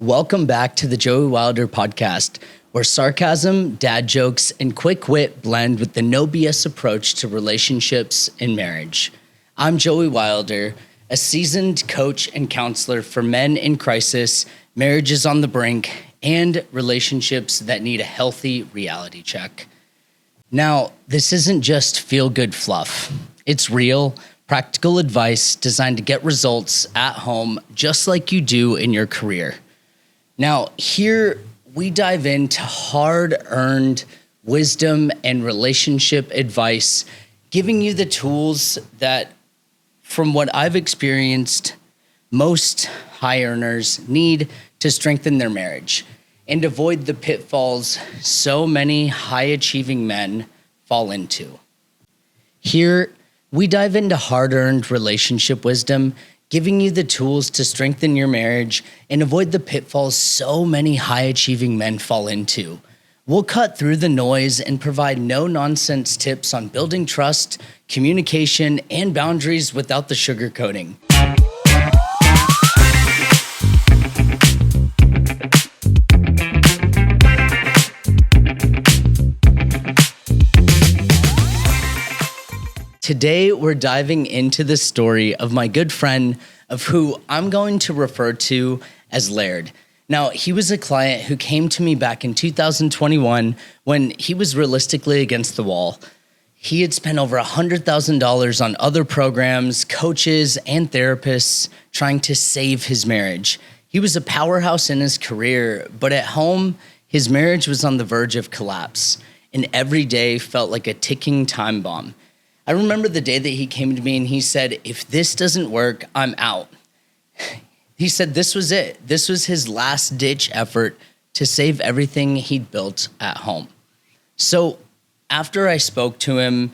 Welcome back to the Joey Wilder podcast, where sarcasm, dad jokes, and quick wit blend with the no BS approach to relationships and marriage. I'm Joey Wilder, a seasoned coach and counselor for men in crisis, marriages on the brink, and relationships that need a healthy reality check. Now, this isn't just feel-good fluff. It's real, practical advice designed to get results at home just like you do in your career. Now, here we dive into hard-earned wisdom and relationship advice, giving you the tools that, from what I've experienced, most high earners need to strengthen their marriage and avoid the pitfalls so many high-achieving men fall into. Here, we dive into hard-earned relationship wisdom, giving you the tools to strengthen your marriage and avoid the pitfalls so many high-achieving men fall into. We'll cut through the noise and provide no-nonsense tips on building trust, communication, and boundaries without the sugarcoating. Today, we're diving into the story of my good friend, of who I'm going to refer to as Laird. Now, he was a client who came to me back in 2021 when he was realistically against the wall. He had spent over $100,000 on other programs, coaches, and therapists trying to save his marriage. He was a powerhouse in his career, but at home, his marriage was on the verge of collapse, and every day felt like a ticking time bomb. I remember the day that he came to me and he said, if this doesn't work, I'm out. He said this was it. This was his last ditch effort to save everything he'd built at home. So after I spoke to him,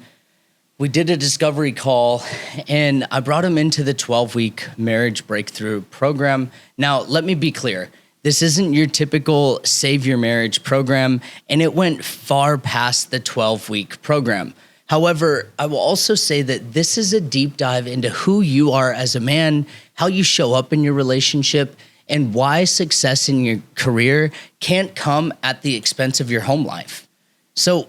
we did a discovery call and I brought him into the 12-week marriage breakthrough program. Now, let me be clear. This isn't your typical save your marriage program, and it went far past the 12-week program. However, I will also say that this is a deep dive into who you are as a man, how you show up in your relationship, and why success in your career can't come at the expense of your home life. So,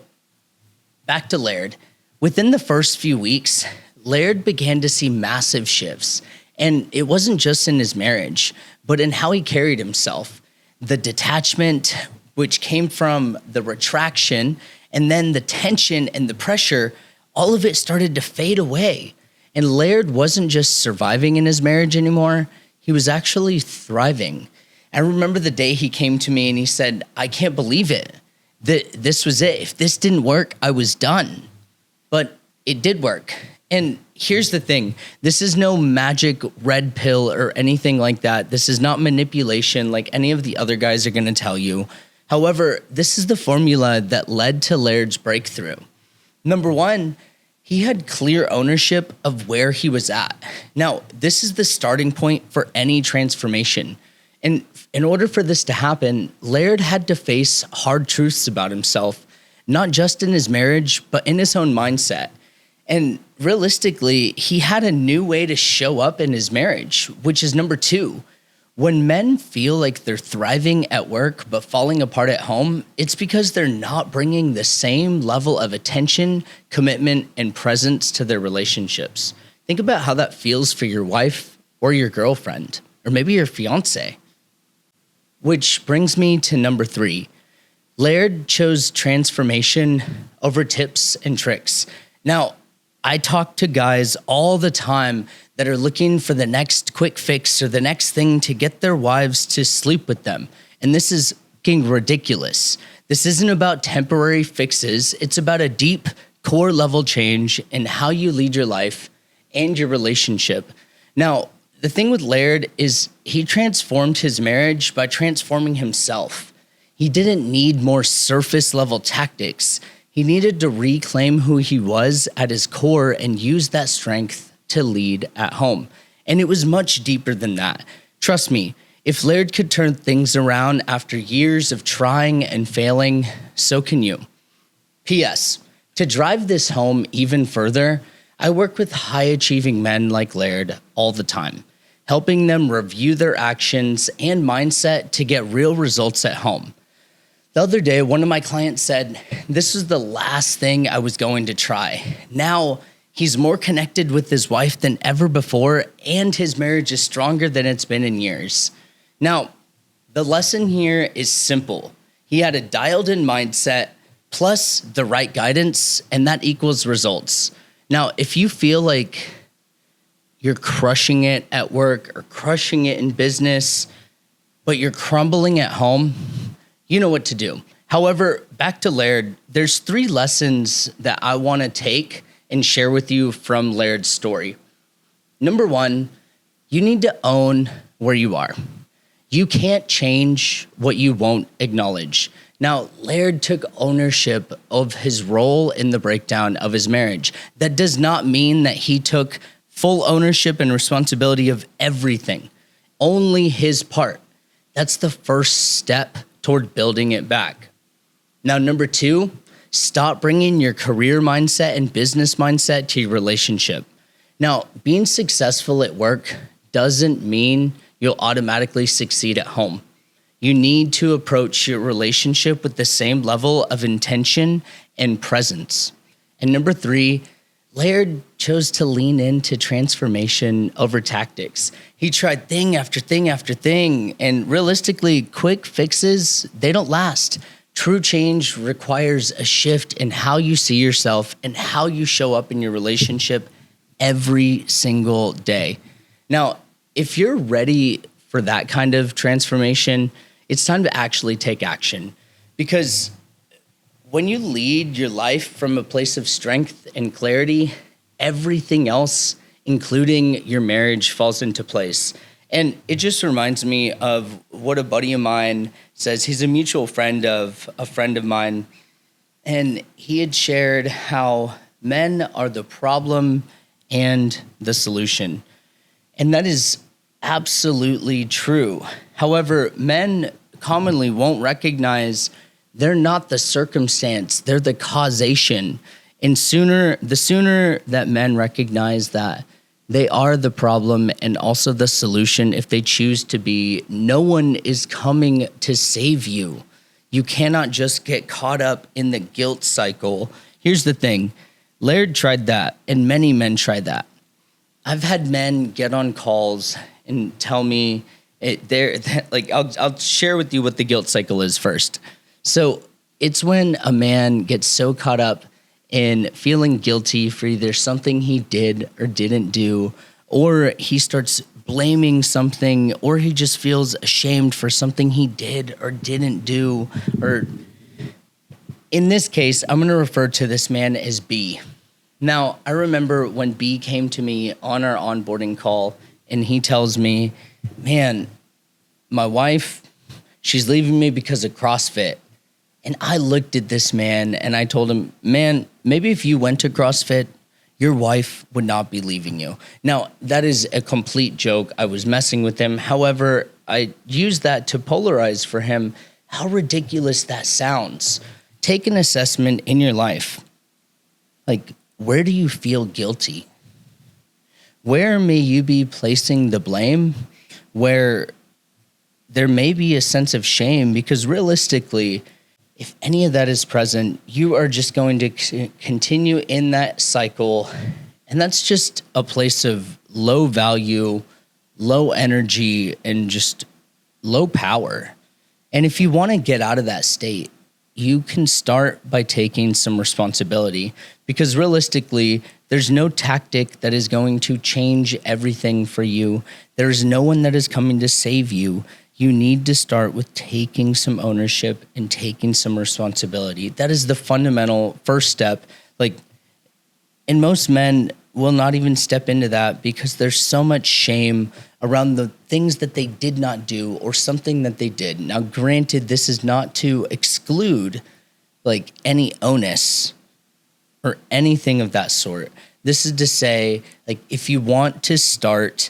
back to Laird. Within the first few weeks, Laird began to see massive shifts, and it wasn't just in his marriage, but in how he carried himself. The detachment, which came from the retraction, and then the tension and the pressure, all of it started to fade away. And Laird wasn't just surviving in his marriage anymore, he was actually thriving. I remember the day he came to me and he said, I can't believe it. This was it. If this didn't work, I was done. But it did work. And here's the thing. This is no magic red pill or anything like that. This is not manipulation like any of the other guys are going to tell you. However, this is the formula that led to Laird's breakthrough. Number one, he had clear ownership of where he was at. Now, this is the starting point for any transformation. And in order for this to happen, Laird had to face hard truths about himself, not just in his marriage, but in his own mindset. And realistically, he had a new way to show up in his marriage, which is number two. When men feel like they're thriving at work but falling apart at home, it's because they're not bringing the same level of attention, commitment, and presence to their relationships. Think about how that feels for your wife or your girlfriend, or maybe your fiance. Which brings me to number three. Laird chose transformation over tips and tricks. Now, I talk to guys all the time that are looking for the next quick fix or the next thing to get their wives to sleep with them. And this is getting ridiculous. This isn't about temporary fixes. It's about a deep core level change in how you lead your life and your relationship. Now, the thing with Laird is he transformed his marriage by transforming himself. He didn't need more surface level tactics. He needed to reclaim who he was at his core and use that strength to lead at home. And it was much deeper than that. Trust me, if Laird could turn things around after years of trying and failing, so can you. P.S. To drive this home even further, I work with high-achieving men like Laird all the time, helping them review their actions and mindset to get real results at home. The other day, one of my clients said, this is the last thing I was going to try. Now he's more connected with his wife than ever before, and his marriage is stronger than it's been in years. Now, the lesson here is simple. He had a dialed in mindset plus the right guidance, and that equals results. Now, if you feel like you're crushing it at work or crushing it in business, but you're crumbling at home, you know what to do. However, back to Laird, there's 3 lessons that I want to take and share with you from Laird's story. Number 1, you need to own where you are. You can't change what you won't acknowledge. Now, Laird took ownership of his role in the breakdown of his marriage. That does not mean that he took full ownership and responsibility of everything, only his part. That's the first step toward building it back. Now, number 2, stop bringing your career mindset and business mindset to your relationship. Now, being successful at work doesn't mean you'll automatically succeed at home. You need to approach your relationship with the same level of intention and presence. And number 3, Laird chose to lean into transformation over tactics. He tried thing after thing after thing, and realistically, quick fixes, they don't last. True change requires a shift in how you see yourself and how you show up in your relationship every single day. Now, if you're ready for that kind of transformation, it's time to actually take action. Because when you lead your life from a place of strength and clarity, everything else, including your marriage, falls into place. And it just reminds me of what a buddy of mine says. He's a mutual friend of a friend of mine. And he had shared how men are the problem and the solution. And that is absolutely true. However, men commonly won't recognize they're not the circumstance, they're the causation. And the sooner that men recognize that they are the problem and also the solution, if they choose to be, no one is coming to save you. You cannot just get caught up in the guilt cycle. Here's the thing. Laird tried that, and many men tried that. I've had men get on calls and tell me, I'll share with you what the guilt cycle is first. So it's when a man gets so caught up in feeling guilty for either something he did or didn't do, or he starts blaming something, or he just feels ashamed for something he did or didn't do. Or in this case, I'm going to refer to this man as B. Now, I remember when B came to me on our onboarding call, and he tells me, man, my wife, she's leaving me because of CrossFit. And I looked at this man and I told him, man, maybe if you went to CrossFit, your wife would not be leaving you. Now, that is a complete joke. I was messing with him. However, I used that to polarize for him how ridiculous that sounds. Take an assessment in your life. Like, where do you feel guilty? Where may you be placing the blame? Where there may be a sense of shame, because realistically, if any of that is present, you are just going to continue in that cycle. And that's just a place of low value, low energy, and just low power. And if you want to get out of that state, you can start by taking some responsibility, because realistically, there's no tactic that is going to change everything for you. There's no one that is coming to save you. You need to start with taking some ownership and taking some responsibility. That is the fundamental first step. And most men will not even step into that because there's so much shame around the things that they did not do or something that they did. Now, granted, this is not to exclude any onus or anything of that sort. This is to say, if you want to start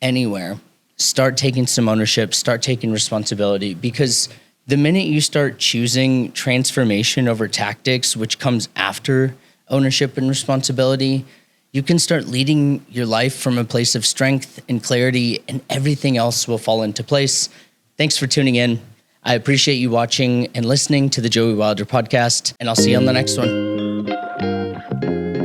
anywhere, start taking some ownership, start taking responsibility, because the minute you start choosing transformation over tactics, which comes after ownership and responsibility, you can start leading your life from a place of strength and clarity, and everything else will fall into place. Thanks for tuning in. I appreciate you watching and listening to the Joey Wilder podcast, and I'll see you on the next one.